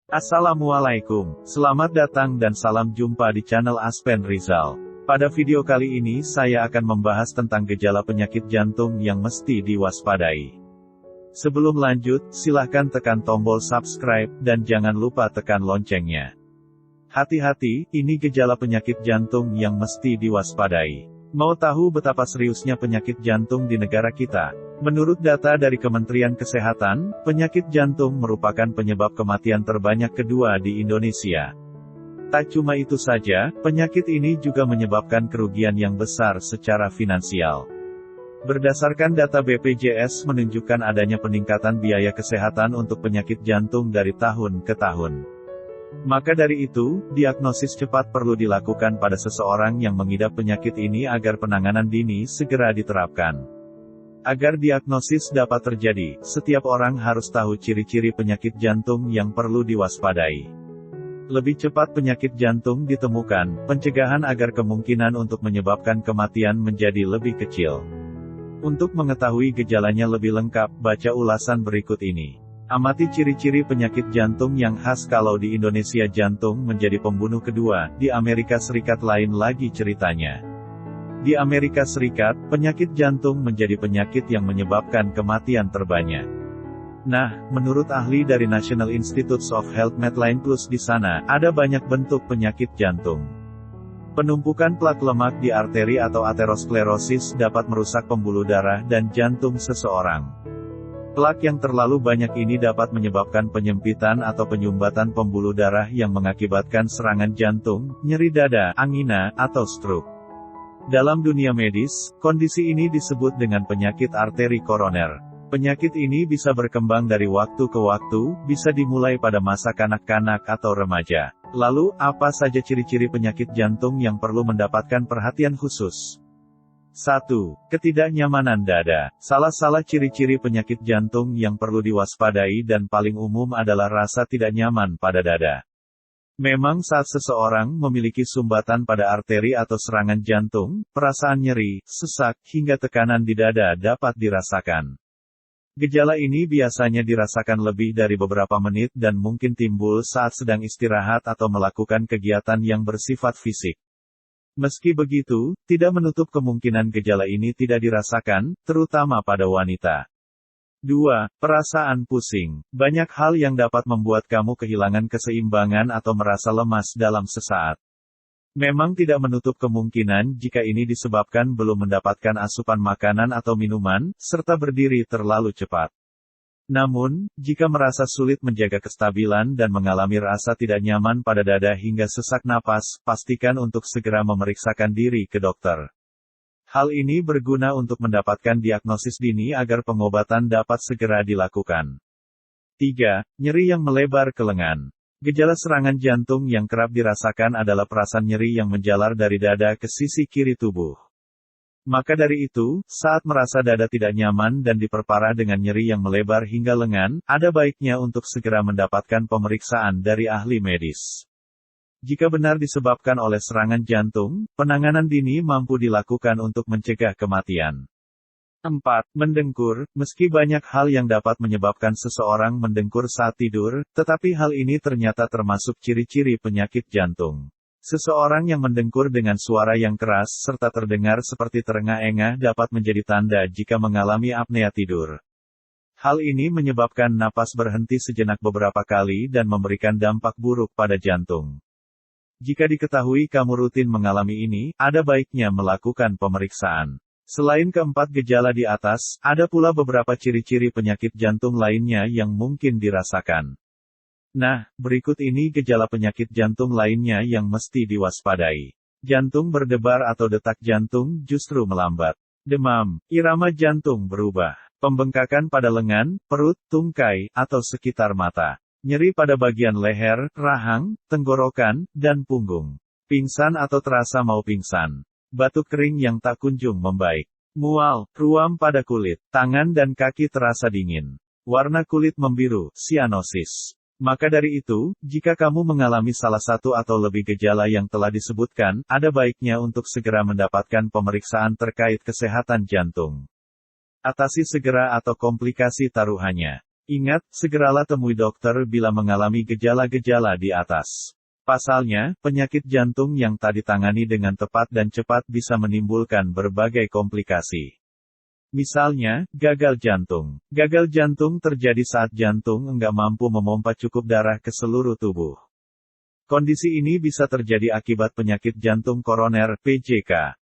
Assalamualaikum, selamat datang dan salam jumpa di channel Aspen Rizal. Pada video kali ini saya akan membahas tentang gejala penyakit jantung yang mesti diwaspadai. Sebelum lanjut, silahkan tekan tombol subscribe, dan jangan lupa tekan loncengnya. Hati-hati, ini gejala penyakit jantung yang mesti diwaspadai. Mau tahu betapa seriusnya penyakit jantung di negara kita? Menurut data dari Kementerian Kesehatan, penyakit jantung merupakan penyebab kematian terbanyak kedua di Indonesia. Tak cuma itu saja, penyakit ini juga menyebabkan kerugian yang besar secara finansial. Berdasarkan data BPJS menunjukkan adanya peningkatan biaya kesehatan untuk penyakit jantung dari tahun ke tahun. Maka dari itu, diagnosis cepat perlu dilakukan pada seseorang yang mengidap penyakit ini agar penanganan dini segera diterapkan. Agar diagnosis dapat terjadi, setiap orang harus tahu ciri-ciri penyakit jantung yang perlu diwaspadai. Lebih cepat penyakit jantung ditemukan, pencegahan agar kemungkinan untuk menyebabkan kematian menjadi lebih kecil. Untuk mengetahui gejalanya lebih lengkap, baca ulasan berikut ini. Amati ciri-ciri penyakit jantung yang khas. Kalau di Indonesia jantung menjadi pembunuh kedua, di Amerika Serikat lain lagi ceritanya. Di Amerika Serikat, penyakit jantung menjadi penyakit yang menyebabkan kematian terbanyak. Nah, menurut ahli dari National Institutes of Health Medline Plus di sana, ada banyak bentuk penyakit jantung. Penumpukan plak lemak di arteri atau aterosklerosis dapat merusak pembuluh darah dan jantung seseorang. Plak yang terlalu banyak ini dapat menyebabkan penyempitan atau penyumbatan pembuluh darah yang mengakibatkan serangan jantung, nyeri dada, angina, atau stroke. Dalam dunia medis, kondisi ini disebut dengan penyakit arteri koroner. Penyakit ini bisa berkembang dari waktu ke waktu, bisa dimulai pada masa kanak-kanak atau remaja. Lalu, apa saja ciri-ciri penyakit jantung yang perlu mendapatkan perhatian khusus? 1. Ketidaknyamanan dada. Salah ciri-ciri penyakit jantung yang perlu diwaspadai dan paling umum adalah rasa tidak nyaman pada dada. Memang saat seseorang memiliki sumbatan pada arteri atau serangan jantung, perasaan nyeri, sesak, hingga tekanan di dada dapat dirasakan. Gejala ini biasanya dirasakan lebih dari beberapa menit dan mungkin timbul saat sedang istirahat atau melakukan kegiatan yang bersifat fisik. Meski begitu, tidak menutup kemungkinan gejala ini tidak dirasakan, terutama pada wanita. 2. Perasaan pusing. Banyak hal yang dapat membuat kamu kehilangan keseimbangan atau merasa lemas dalam sesaat. Memang tidak menutup kemungkinan jika ini disebabkan belum mendapatkan asupan makanan atau minuman, serta berdiri terlalu cepat. Namun, jika merasa sulit menjaga kestabilan dan mengalami rasa tidak nyaman pada dada hingga sesak napas, pastikan untuk segera memeriksakan diri ke dokter. Hal ini berguna untuk mendapatkan diagnosis dini agar pengobatan dapat segera dilakukan. 3. Nyeri yang melebar ke lengan. Gejala serangan jantung yang kerap dirasakan adalah perasaan nyeri yang menjalar dari dada ke sisi kiri tubuh. Maka dari itu, saat merasa dada tidak nyaman dan diperparah dengan nyeri yang melebar hingga lengan, ada baiknya untuk segera mendapatkan pemeriksaan dari ahli medis. Jika benar disebabkan oleh serangan jantung, penanganan dini mampu dilakukan untuk mencegah kematian. 4. Mendengkur. Meski banyak hal yang dapat menyebabkan seseorang mendengkur saat tidur, tetapi hal ini ternyata termasuk ciri-ciri penyakit jantung. Seseorang yang mendengkur dengan suara yang keras serta terdengar seperti terengah-engah dapat menjadi tanda jika mengalami apnea tidur. Hal ini menyebabkan napas berhenti sejenak beberapa kali dan memberikan dampak buruk pada jantung. Jika diketahui kamu rutin mengalami ini, ada baiknya melakukan pemeriksaan. Selain keempat gejala di atas, ada pula beberapa ciri-ciri penyakit jantung lainnya yang mungkin dirasakan. Nah, berikut ini gejala penyakit jantung lainnya yang mesti diwaspadai. Jantung berdebar atau detak jantung justru melambat. Demam, irama jantung berubah. Pembengkakan pada lengan, perut, tungkai, atau sekitar mata. Nyeri pada bagian leher, rahang, tenggorokan, dan punggung. Pingsan atau terasa mau pingsan. Batuk kering yang tak kunjung membaik. Mual, ruam pada kulit, tangan dan kaki terasa dingin. Warna kulit membiru, sianosis. Maka dari itu, jika kamu mengalami salah satu atau lebih gejala yang telah disebutkan, ada baiknya untuk segera mendapatkan pemeriksaan terkait kesehatan jantung. Atasi segera atau komplikasi taruhannya. Ingat, segeralah temui dokter bila mengalami gejala-gejala di atas. Pasalnya, penyakit jantung yang tak ditangani dengan tepat dan cepat bisa menimbulkan berbagai komplikasi. Misalnya, gagal jantung. Gagal jantung terjadi saat jantung enggak mampu memompa cukup darah ke seluruh tubuh. Kondisi ini bisa terjadi akibat penyakit jantung koroner, PJK.